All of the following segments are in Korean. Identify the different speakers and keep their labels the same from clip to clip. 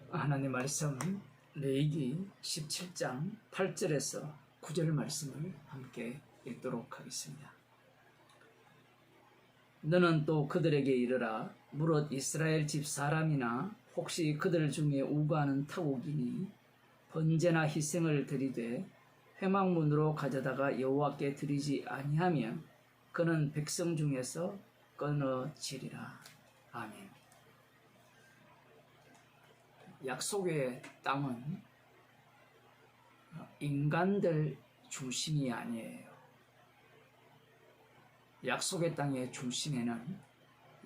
Speaker 1: 하나님 말씀 레위기 17장 8절에서 9절 말씀을 함께 읽도록 하겠습니다. 너는 또 그들에게 이르라. 무릇 이스라엘 집 사람이나 혹시 그들 중에 우고하는 타국이니 번제나 희생을 드리되 회막문으로 가져다가 여호와께 드리지 아니하면 그는 백성 중에서 끊어지리라. 아멘. 약속의 땅은 인간들 중심이 아니에요. 약속의 땅의 중심에는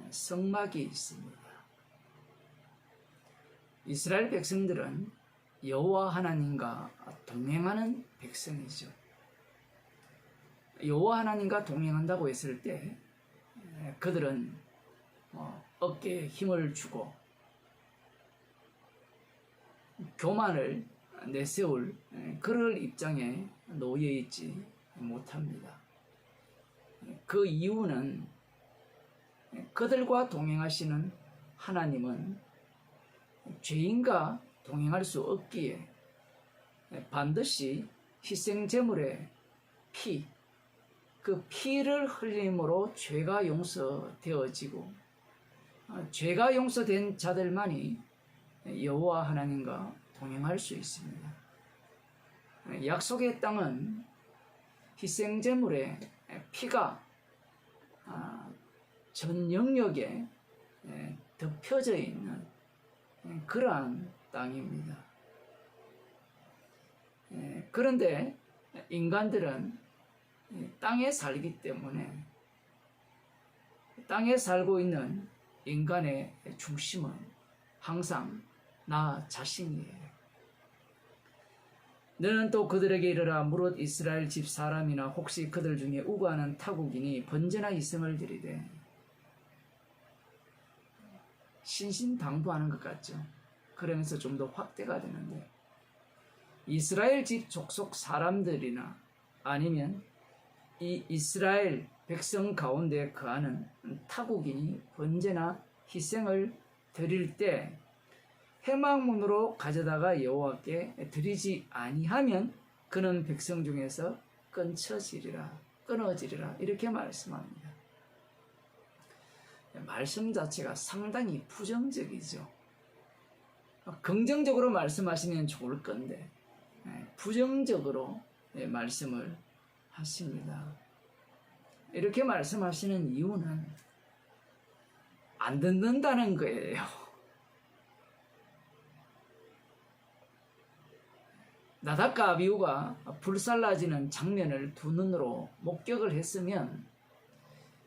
Speaker 1: 성막이 있습니다. 이스라엘 백성들은 여호와 하나님과 동행하는 백성이죠. 여호와 하나님과 동행한다고 했을 때 그들은 어깨에 힘을 주고 교만을 내세울 그럴 입장에 놓여 있지 못합니다. 그 이유는 그들과 동행하시는 하나님은 죄인과 동행할 수 없기에 반드시 희생제물의 피, 그 피를 흘림으로 죄가 용서되어지고 죄가 용서된 자들만이 여호와 하나님과 동행할 수 있습니다. 약속의 땅은 희생제물의 피가 전 영역에 덮여져 있는 그러한 땅입니다. 그런데 인간들은 땅에 살기 때문에 땅에 살고 있는 인간의 중심은 항상 나 자신이에요. 너는 또 그들에게 이르라. 무릇 이스라엘 집 사람이나 혹시 그들 중에 우고하는 타국이니 번제나 희생을 드리되. 신신당부하는 것 같죠. 그러면서 좀 더 확대가 되는데 이스라엘 집 족속 사람들이나 아니면 이 이스라엘 백성 가운데 거하는 타국인이 번제나 희생을 드릴 때 회막문으로 가져다가 여호와께 드리지 아니하면 그는 백성 중에서 끊어지리라 이렇게 말씀합니다. 말씀 자체가 상당히 부정적이죠. 긍정적으로 말씀하시면 좋을 건데 부정적으로 말씀을 하십니다. 이렇게 말씀하시는 이유는 안 듣는다는 거예요. 나답과 아비후가 불살라지는 장면을 두 눈으로 목격을 했으면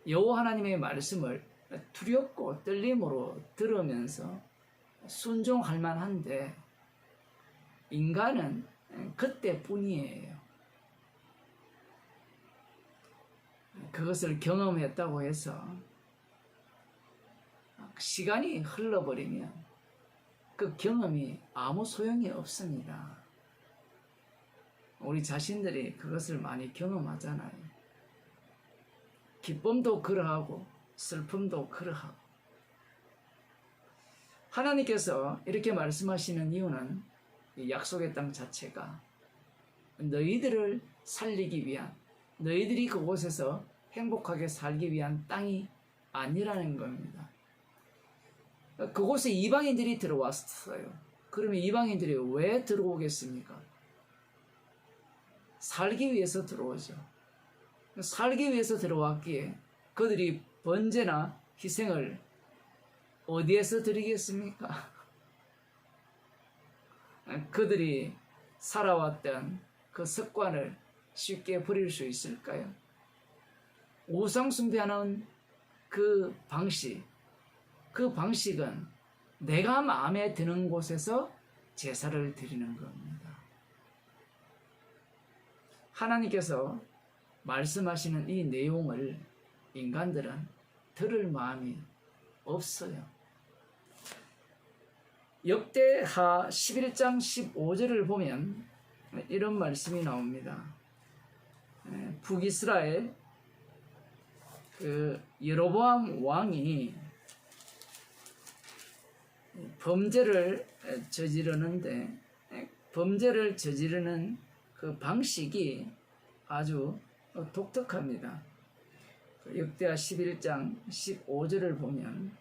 Speaker 1: 여호와 하나님의 말씀을 두렵고 떨림으로 들으면서 순종할 만한데 인간은 그때뿐이에요. 그것을 경험했다고 해서 시간이 흘러버리면 그 경험이 아무 소용이 없습니다. 우리 자신들이 그것을 많이 경험하잖아요. 기쁨도 그러하고 슬픔도 그러하고. 하나님께서 이렇게 말씀하시는 이유는 이 약속의 땅 자체가 너희들을 살리기 위한, 너희들이 그곳에서 행복하게 살기 위한 땅이 아니라는 겁니다. 그곳에 이방인들이 들어왔어요. 그러면 이방인들이 왜 들어오겠습니까? 살기 위해서 들어오죠. 살기 위해서 들어왔기에 그들이 번제나 희생을 어디에서 드리겠습니까? 그들이 살아왔던 그 습관을 쉽게 버릴 수 있을까요? 우상 숭배하는 그 방식은 내가 마음에 드는 곳에서 제사를 드리는 겁니다. 하나님께서 말씀하시는 이 내용을 인간들은 들을 마음이 없어요. 역대하 11장 15절을 보면 이런 말씀이 나옵니다. 북이스라엘 여로보암 왕이 범죄를 저지르는데 범죄를 저지르는 그 방식이 아주 독특합니다. 역대하 11장 15절을 보면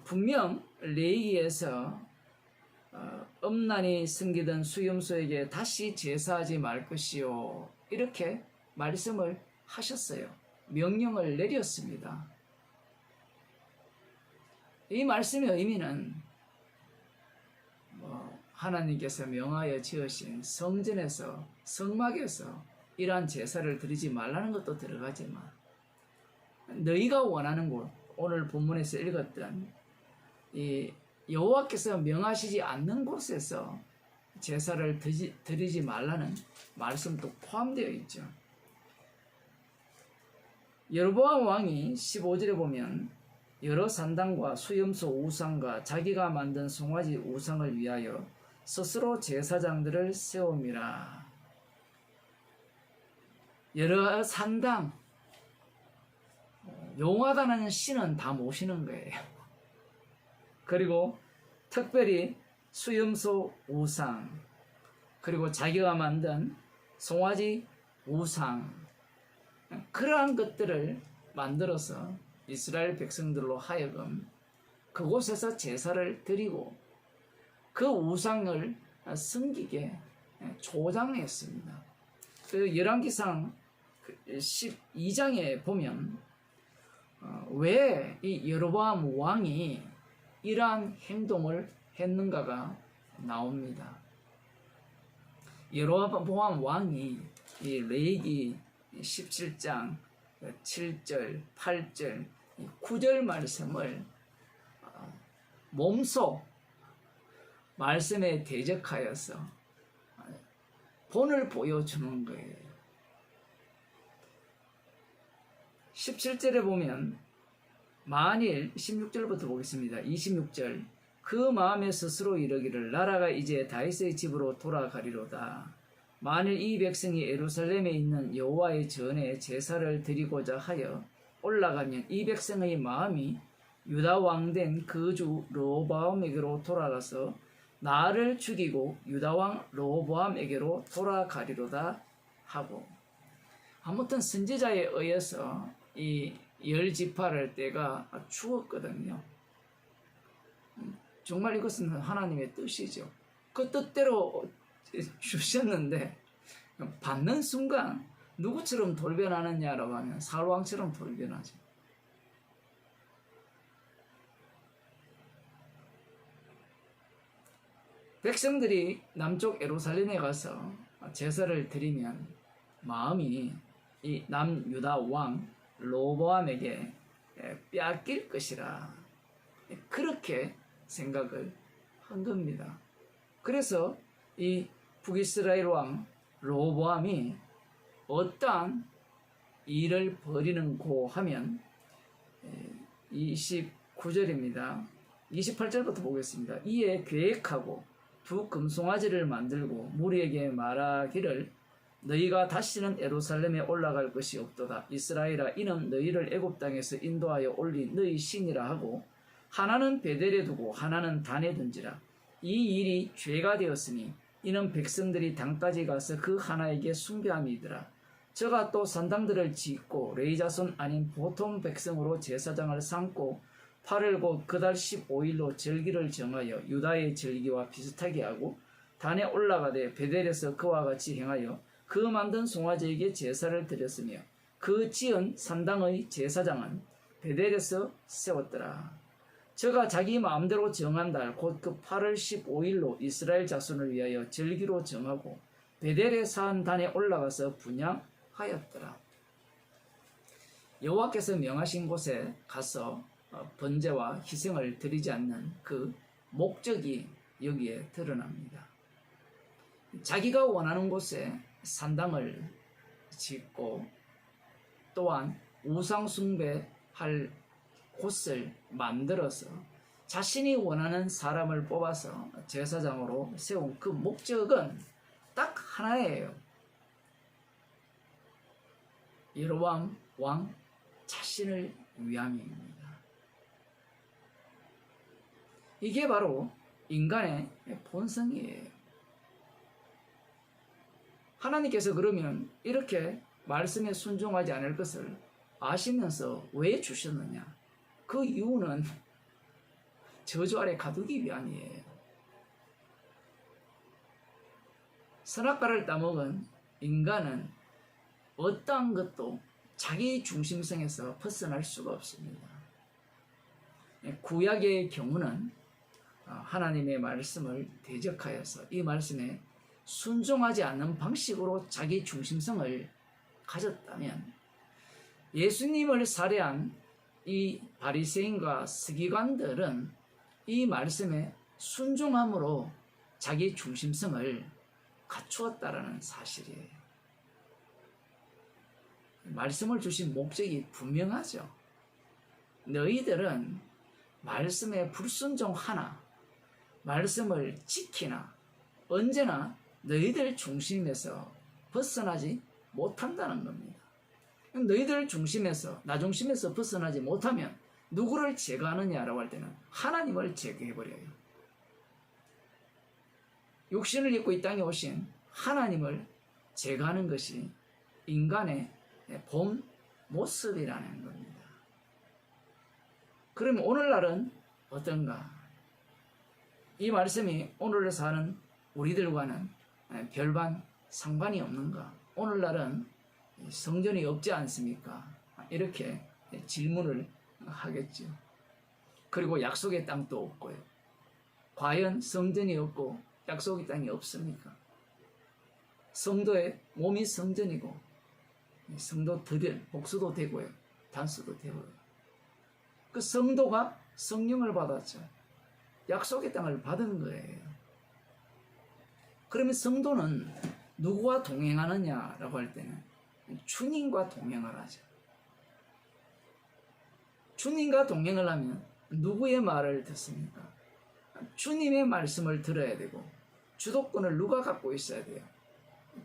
Speaker 1: 분명 레위기에서 음란이 숨기던 수염소에게 다시 제사하지 말 것이요, 이렇게 말씀을 하셨어요. 명령을 내렸습니다. 이 말씀의 의미는 하나님께서 명하여 지으신 성전에서, 성막에서 이러한 제사를 드리지 말라는 것도 들어가지만, 너희가 원하는 곳, 오늘 본문에서 읽었던 이 여호와께서 명하시지 않는 곳에서 제사를 드리지 말라는 말씀도 포함되어 있죠. 여로보암 왕이 15절에 보면 여러 산당과 수염소 우상과 자기가 만든 송아지 우상을 위하여 스스로 제사장들을 세웁니다. 여러 산당, 용하다는 신은 다 모시는 거예요. 그리고 특별히 수염소 우상, 그리고 자기가 만든 송아지 우상, 그러한 것들을 만들어서 이스라엘 백성들로 하여금 그곳에서 제사를 드리고 그 우상을 섬기게 조장했습니다. 그 열왕기상 12장에 보면 왜 이 여로보암 왕이 이러한 행동을 했는가가 나옵니다. 여로보암 왕이 이 레위기 17장 7절, 8절, 9절 말씀을 몸소 말씀에 대적하여서 본을 보여주는 거예요. 17절에 보면 만일 16절부터 보겠습니다. 26절, 그 마음에 스스로 이르기를 나라가 이제 다윗의 집으로 돌아가리로다. 만일 이 백성이 예루살렘에 있는 여호와의 전에 제사를 드리고자 하여 올라가면 이 백성의 마음이 유다 왕된 그 주 르호보암에게로 돌아가서 나를 죽이고 유다 왕 르호보암에게로 돌아가리로다 하고, 아무튼 선지자에 의해서 이 열 지파를 때가 죽었거든요. 정말 이것은 하나님의 뜻이죠. 그 뜻대로 주셨는데 받는 순간 누구처럼 돌변하느냐라고 하면 사울왕처럼 돌변하죠. 백성들이 남쪽 예루살렘에 가서 제사를 드리면 마음이 이 남유다 왕 르호보암에게 빼앗길 것이라, 그렇게 생각을 한 겁니다. 그래서 이 북이스라엘 왕 르호보암이 어떠한 일을 벌이는고 하면 29절입니다. 28절부터 보겠습니다. 이에 계획하고 두 금송아지를 만들고 무리에게 말하기를 너희가 다시는 예루살렘에 올라갈 것이 없도다. 이스라엘아, 이는 너희를 애굽 땅에서 인도하여 올린 너희 신이라 하고 하나는 베델에 두고 하나는 단에 던지라. 이 일이 죄가 되었으니 이는 백성들이 단까지 가서 그 하나에게 숭배함이더라. 저가 또 산당들을 짓고 레위 자손 아닌 보통 백성으로 제사장을 삼고 8일 곧 그달 15일로 절기를 정하여 유다의 절기와 비슷하게 하고 단에 올라가되 베델에서 그와 같이 행하여 그 만든 송아지에게 제사를 드렸으며 그 지은 산당의 제사장은 베델에서 세웠더라. 저가 자기 마음대로 정한 달 곧 그 8월 15일로 이스라엘 자손을 위하여 절기로 정하고 베델에 사한 단에 올라가서 분향하였더라. 여호와께서 명하신 곳에 가서 번제와 희생을 드리지 않는 그 목적이 여기에 드러납니다. 자기가 원하는 곳에 산당을 짓고 또한 우상 숭배할 곳을 만들어서 자신이 원하는 사람을 뽑아서 제사장으로 세운 그 목적은 딱 하나예요. 여로보암 왕 자신을 위함입니다. 이게 바로 인간의 본성이에요. 하나님께서 그러면 이렇게 말씀에 순종하지 않을 것을 아시면서 왜 주셨느냐? 그 이유는 저주 아래 가두기 위함이에요. 선악과를 따먹은 인간은 어떠한 것도 자기 중심성에서 벗어날 수가 없습니다. 구약의 경우는 하나님의 말씀을 대적하여서 이 말씀에 순종하지 않는 방식으로 자기 중심성을 가졌다면, 예수님을 살해한 이 바리새인과 서기관들은 이 말씀에 순종함으로 자기 중심성을 갖추었다라는 사실이에요. 말씀을 주신 목적이 분명하죠. 너희들은 말씀에 불순종하나 말씀을 지키나 언제나 너희들 중심에서 벗어나지 못한다는 겁니다. 너희들 중심에서, 나 중심에서 벗어나지 못하면 누구를 제거하느냐라고 할 때는 하나님을 제거해버려요. 육신을 입고 이 땅에 오신 하나님을 제거하는 것이 인간의 본 모습이라는 겁니다. 그러면 오늘날은 어떤가? 이 말씀이 오늘 사는 우리들과는 별반 상관이 없는가? 오늘날은 성전이 없지 않습니까? 이렇게 질문을 하겠죠. 그리고 약속의 땅도 없고요. 과연 성전이 없고 약속의 땅이 없습니까? 성도의 몸이 성전이고 성도들은 복수도 되고요, 단수도 되고요. 그 성도가 성령을 받았죠. 약속의 땅을 받은 거예요. 그러면 성도는 누구와 동행하느냐라고 할 때는 주님과 동행을 하죠. 주님과 동행을 하면 누구의 말을 듣습니까? 주님의 말씀을 들어야 되고, 주도권을 누가 갖고 있어야 돼요?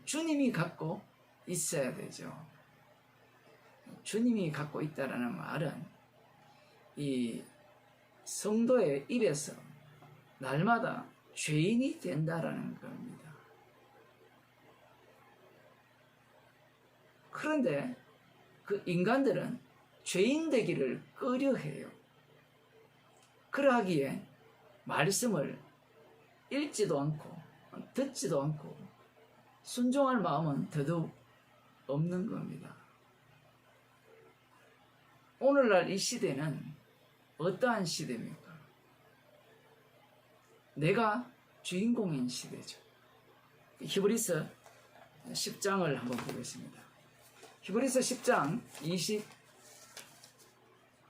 Speaker 1: 주님이 갖고 있어야 되죠. 주님이 갖고 있다라는 말은 이 성도의 입에서 날마다 죄인이 된다라는 겁니다. 그런데 그 인간들은 죄인 되기를 꺼려해요. 그러하기에 말씀을 읽지도 않고 듣지도 않고 순종할 마음은 더더욱 없는 겁니다. 오늘날 이 시대는 어떠한 시대입니까? 내가 주인공인 시대죠. 히브리서 10장을 한번 보겠습니다. 히브리서 10장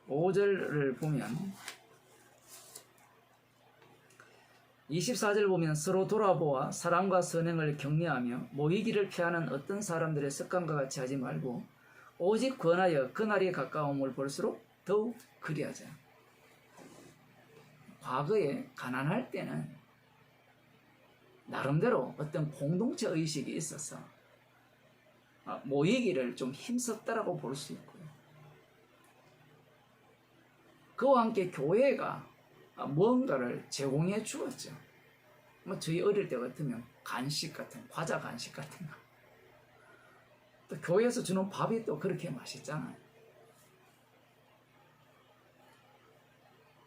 Speaker 1: 25절을 보면, 24절 보면 서로 돌아보아 사랑과 선행을 격려하며 모이기를 피하는 어떤 사람들의 습관과 같이 하지 말고 오직 권하여 그날이 가까움을 볼수록 더욱 그리하자. 과거에 가난할 때는 나름대로 어떤 공동체 의식이 있어서 모이기를 좀 힘썼다라고 볼 수 있고요. 그와 함께 교회가 무언가를 제공해 주었죠. 저희 어릴 때 같으면 간식 같은, 과자 간식 같은 거. 또 교회에서 주는 밥이 또 그렇게 맛있잖아요.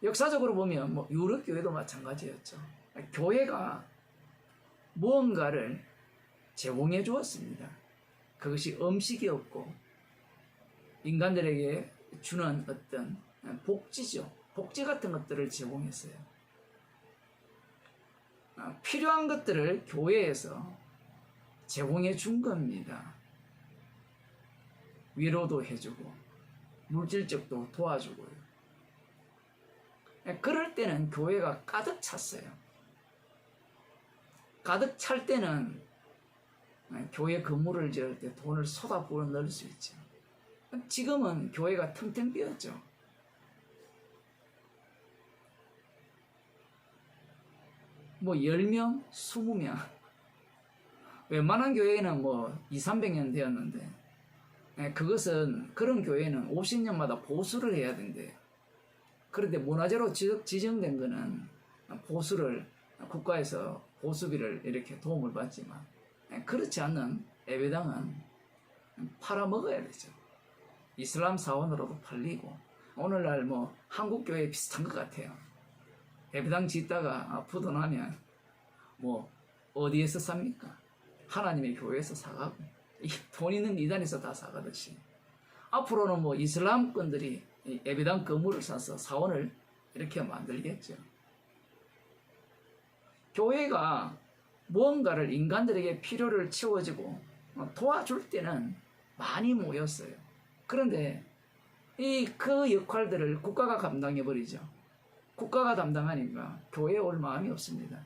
Speaker 1: 역사적으로 보면 유럽 교회도 마찬가지였죠. 교회가 무언가를 제공해 주었습니다. 그것이 음식이었고 인간들에게 주는 어떤 복지죠. 복지 같은 것들을 제공했어요. 필요한 것들을 교회에서 제공해 준 겁니다. 위로도 해주고 물질적도 도와주고요. 그럴 때는 교회가 가득 찼어요. 가득 찰 때는 교회 건물을 지을 때 돈을 쏟아부어 넣을 수 있죠. 지금은 교회가 텅텅 비었죠. 뭐 10명, 20명. 웬만한 교회는 200-300년 되었는데, 그것은, 그런 교회는 50년마다 보수를 해야 된대요. 그런데 문화재로 지정된 거는 보수를 국가에서 보수비를 이렇게 도움을 받지만 그렇지 않는 예배당은 팔아먹어야 되죠. 이슬람 사원으로도 팔리고 오늘날 뭐 한국교회 비슷한 것 같아요. 예배당 짓다가 부도나면 뭐 어디에서 삽니까? 하나님의 교회에서 사가고 돈 있는 이단에서 다 사가듯이 앞으로는 뭐 이슬람권들이 예배당 건물을 사서 사원을 이렇게 만들겠죠. 교회가 무언가를 인간들에게 필요를 채워주고 도와줄 때는 많이 모였어요. 그런데 그 역할들을 국가가 감당해 버리죠. 국가가 담당하니까 교회에 올 마음이 없습니다.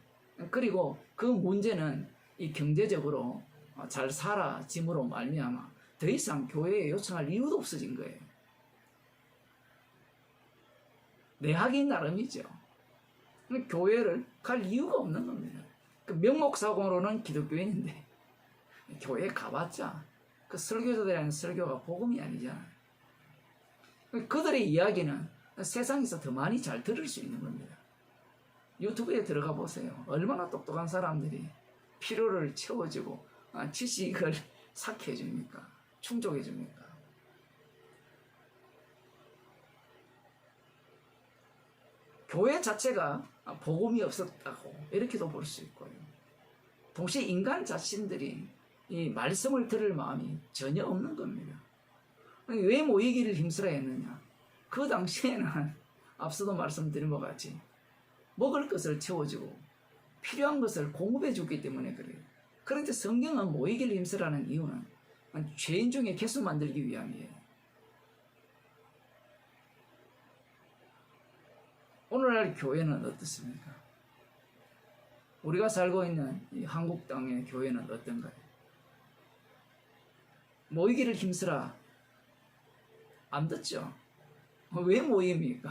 Speaker 1: 그리고 그 문제는 이 경제적으로 잘 살아짐으로 말미암아 더 이상 교회에 요청할 이유도 없어진 거예요. 내하기 나름이죠. 교회를 갈 이유가 없는 겁니다. 그 명목사고로는 기독교인인데 교회에 가봤자 그 설교자들이 하는 설교가 복음이 아니잖아요. 그들의 이야기는 세상에서 더 많이 잘 들을 수 있는 겁니다. 유튜브에 들어가 보세요. 얼마나 똑똑한 사람들이 필요를 채워주고 지식을 삭해 줍니까? 충족해 줍니까? 교회 자체가 복음이 없었다고 이렇게도 볼 수 있고요. 동시에 인간 자신들이 이 말씀을 들을 마음이 전혀 없는 겁니다. 왜 모이기를 힘쓰라 했느냐? 그 당시에는 앞서도 말씀드린 것 같이 먹을 것을 채워주고 필요한 것을 공급해 주기 때문에 그래요. 그런데 성경은 모이기를 힘쓰라는 이유는 죄인 중에 개수 만들기 위함이에요. 오늘날 교회는 어떻습니까? 우리가 살고 있는 이 한국 땅의 교회는 어떤가요? 모이기를 힘쓰라 안 듣죠? 왜 모임입니까?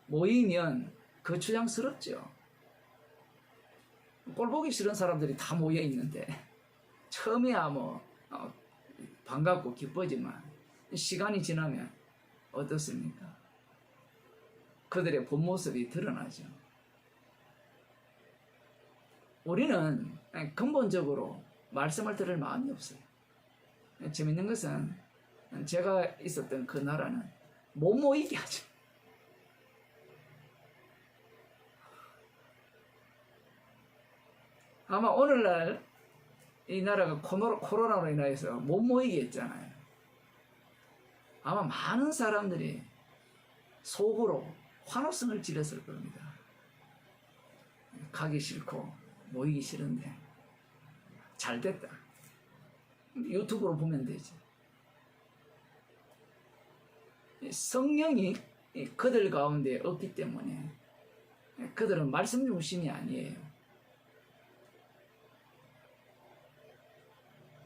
Speaker 1: 모이면 거추장스럽죠. 꼴 보기 싫은 사람들이 다 모여 있는데 처음에야 뭐 반갑고 기쁘지만 시간이 지나면 어떻습니까? 그들의 본 모습이 드러나죠. 우리는 근본적으로 말씀을 들을 마음이 없어요. 재밌는 것은 제가 있었던 그 나라는 못 모이게 하죠. 아마 오늘날 이 나라가 코로나로 인해서 못 모이게 했잖아요. 아마 많은 사람들이 속으로 환호성을 지렸을 겁니다. 가기 싫고 모이기 싫은데 잘 됐다. 유튜브로 보면 되지. 성령이 그들 가운데 없기 때문에 그들은 말씀 중심이 아니에요.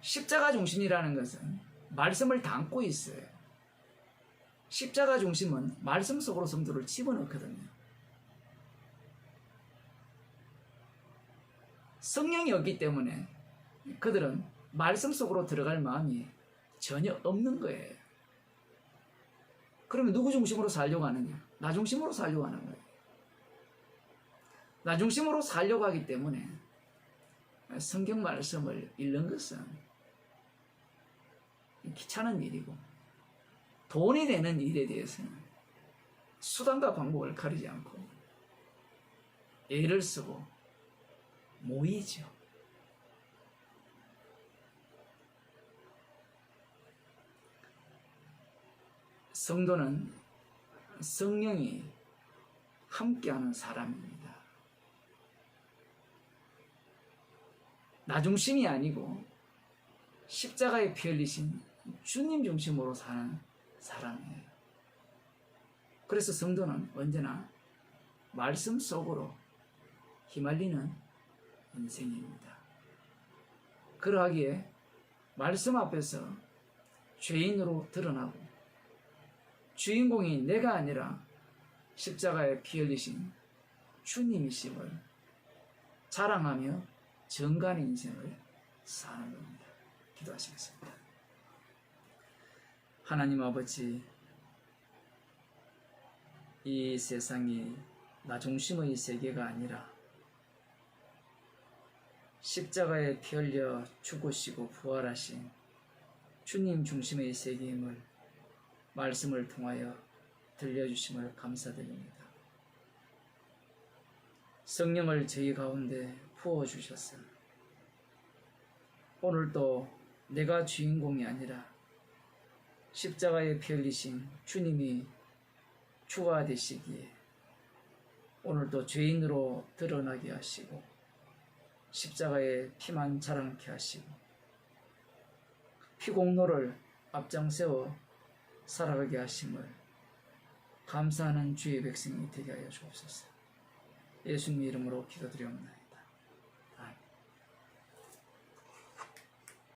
Speaker 1: 십자가 중심이라는 것은 말씀을 담고 있어요. 십자가 중심은 말씀 속으로 성도를 집어넣거든요. 성령이 없기 때문에 그들은 말씀 속으로 들어갈 마음이 전혀 없는 거예요. 그러면 누구 중심으로 살려고 하느냐? 나 중심으로 살려고 하는 거예요. 나 중심으로 살려고 하기 때문에 성경 말씀을 읽는 것은 귀찮은 일이고 돈이 되는 일에 대해서는 수단과 방법을 가리지 않고 애를 쓰고 모이죠. 성도는 성령이 함께하는 사람입니다. 나 중심이 아니고 십자가에 피 흘리신 주님 중심으로 사는 사람이에요. 그래서 성도는 언제나 말씀 속으로 휘말리는 인생입니다. 그러하기에 말씀 앞에서 죄인으로 드러나고 주인공이 내가 아니라 십자가에 피 흘리신 주님이심을 자랑하며 정간의 인생을 사는 겁니다. 기도하시겠습니다. 하나님 아버지, 이 세상이 나 중심의 세계가 아니라 십자가에 피 흘려 죽으시고 부활하신 주님 중심의 세계임을 말씀을 통하여 들려주심을 감사드립니다. 성령을 저희 가운데 부어주셔서 오늘도 내가 주인공이 아니라 십자가에 피 흘리신 주님이 주가 되시기에 오늘도 죄인으로 드러나게 하시고 십자가의 피만 자랑케 하시고 피공로를 앞장세워 살아가게 하심을 감사하는 주의 백성이 되게 하여 주옵소서. 예수님 이름으로 기도드리옵나이다.